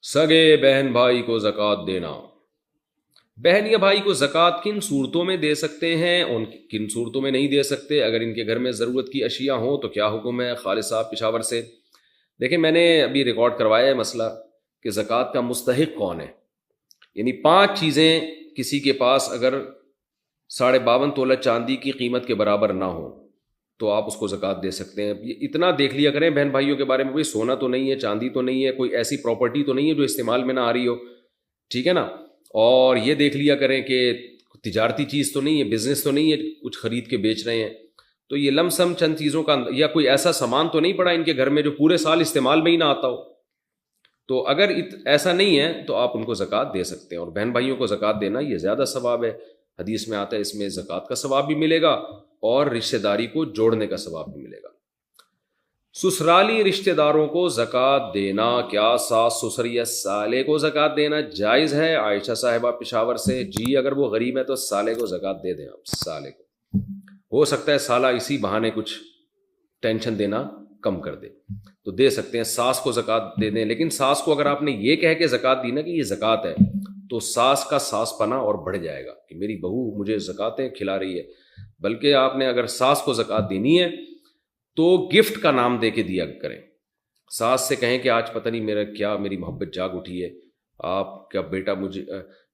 سگے بہن بھائی کو زکوٰۃ دینا۔ بہن یا بھائی کو زکوٰۃ کن صورتوں میں دے سکتے ہیں اور کن صورتوں میں نہیں دے سکتے؟ اگر ان کے گھر میں ضرورت کی اشیاء ہوں تو کیا حکم ہے؟ خالد صاحب پشاور سے۔ دیکھیں، میں نے ابھی ریکارڈ کروایا ہے مسئلہ کہ زکوٰۃ کا مستحق کون ہے۔ یعنی 5 چیزیں کسی کے پاس اگر 52.5 تولہ چاندی کی قیمت کے برابر نہ ہو تو آپ اس کو زکوٰۃ دے سکتے ہیں۔ یہ اتنا دیکھ لیا کریں بہن بھائیوں کے بارے میں، کوئی سونا تو نہیں ہے، چاندی تو نہیں ہے، کوئی ایسی پراپرٹی تو نہیں ہے جو استعمال میں نہ آ رہی ہو، ٹھیک ہے نا؟ اور یہ دیکھ لیا کریں کہ تجارتی چیز تو نہیں ہے، بزنس تو نہیں ہے، کچھ خرید کے بیچ رہے ہیں۔ تو یہ لم سم چند چیزوں کا، یا کوئی ایسا سامان تو نہیں پڑا ان کے گھر میں جو پورے سال استعمال میں ہی نہ آتا ہو۔ تو اگر ایسا نہیں ہے تو آپ ان کو زکوٰۃ دے سکتے ہیں، اور بہن بھائیوں کو زکوٰۃ دینا یہ زیادہ ثواب ہے۔ حدیث میں آتا ہے اس میں زکوٰۃ کا ثواب بھی ملے گا اور رشتہ داری کو جوڑنے کا ثواب بھی ملے گا۔ سسرالی رشتہ داروں کو زکوٰۃ دینا، کیا ساس سسر یا سالے کو زکوٰۃ دینا جائز ہے؟ عائشہ صاحبہ پشاور سے۔ جی، اگر وہ غریب ہے تو سالے کو زکوٰۃ دے دیں آپ، سالے کو۔ ہو سکتا ہے سالہ اسی بہانے کچھ ٹینشن دینا کم کر دے تو دے سکتے ہیں۔ ساس کو زکوٰۃ دے دیں، لیکن ساس کو اگر آپ نے یہ کہہ کے زکوٰۃ دی نا کہ یہ زکوٰۃ ہے تو ساس کا ساس پنا اور بڑھ جائے گا کہ میری بہو مجھے زکوٰۃیں کھلا رہی ہے۔ بلکہ آپ نے اگر ساس کو زکوٰۃ دینی ہے تو گفٹ کا نام دے کے دیا کریں۔ ساس سے کہیں کہ آج پتہ نہیں میری محبت جاگ اٹھی ہے، آپ کا بیٹا مجھے،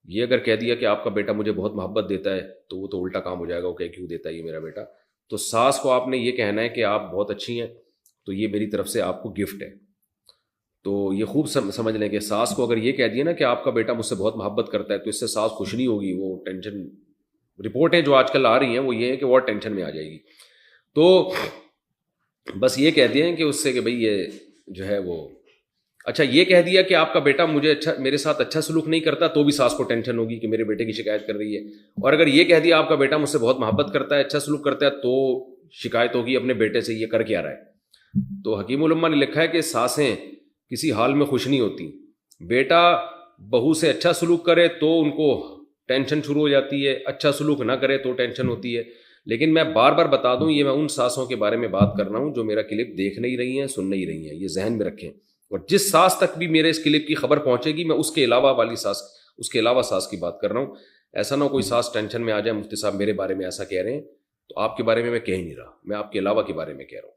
یہ اگر کہہ دیا کہ آپ کا بیٹا مجھے بہت محبت دیتا ہے تو وہ تو الٹا کام ہو جائے گا، وہ کہ کیوں دیتا ہے یہ میرا بیٹا۔ تو ساس کو آپ نے یہ کہنا ہے کہ آپ بہت اچھی ہیں تو یہ میری طرف سے آپ کو گفٹ ہے۔ تو یہ خوب سمجھ لیں کہ ساس کو اگر یہ کہہ دیا نا کہ آپ کا بیٹا مجھ سے بہت محبت کرتا ہے تو اس سے ساس خوش نہیں ہوگی، وہ ٹینشن، رپورٹیں جو آج کل آ رہی ہیں وہ یہ ہے کہ وہ ٹینشن میں آ جائے گی۔ تو بس یہ کہہ دیا کہ اس سے کہ بھئی یہ جو ہے وہ، اچھا یہ کہہ دیا کہ آپ کا بیٹا میرے ساتھ اچھا سلوک نہیں کرتا تو بھی ساس کو ٹینشن ہوگی کہ میرے بیٹے کی شکایت کر رہی ہے۔ اور اگر یہ کہہ دیا آپ کا بیٹا مجھ سے بہت محبت کرتا ہے، اچھا سلوک کرتا ہے، تو شکایت ہوگی اپنے بیٹے سے، یہ کر کیا رہا ہے۔ تو حکیم الامہ نے لکھا ہے کہ ساسیں کسی حال میں خوش نہیں ہوتی۔ بیٹا بہو سے اچھا سلوک کرے تو ان کو ٹینشن شروع ہو جاتی ہے، اچھا سلوک نہ کرے تو ٹینشن ہوتی ہے۔ لیکن میں بار بار بتا دوں، یہ میں ان ساسوں کے بارے میں بات کر رہا ہوں جو میرا کلپ دیکھ نہیں رہی ہیں، سن نہیں رہی ہیں، یہ ذہن میں رکھیں۔ اور جس ساس تک بھی میرے اس کلپ کی خبر پہنچے گی، میں اس کے علاوہ ساس کی بات کر رہا ہوں۔ ایسا نہ ہو کوئی ساس ٹینشن میں آ جائے، مفتی صاحب میرے بارے میں ایسا کہہ رہے ہیں، تو آپ کے بارے میں کہہ ہی نہیں رہا، میں آپ کے علاوہ کے بارے میں کہہ رہا ہوں۔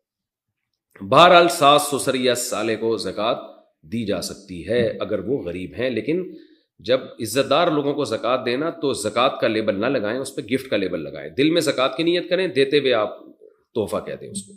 بہرحال ساس سسر یا سالے کو زکوٰۃ دی جا سکتی ہے اگر وہ غریب ہیں، لیکن جب عزت دار لوگوں کو زکوٰۃ دینا تو زکوٰۃ کا لیبل نہ لگائیں، اس پہ گفٹ کا لیبل لگائیں۔ دل میں زکوٰۃ کی نیت کریں، دیتے ہوئے آپ تحفہ کہہ دیں اس کو۔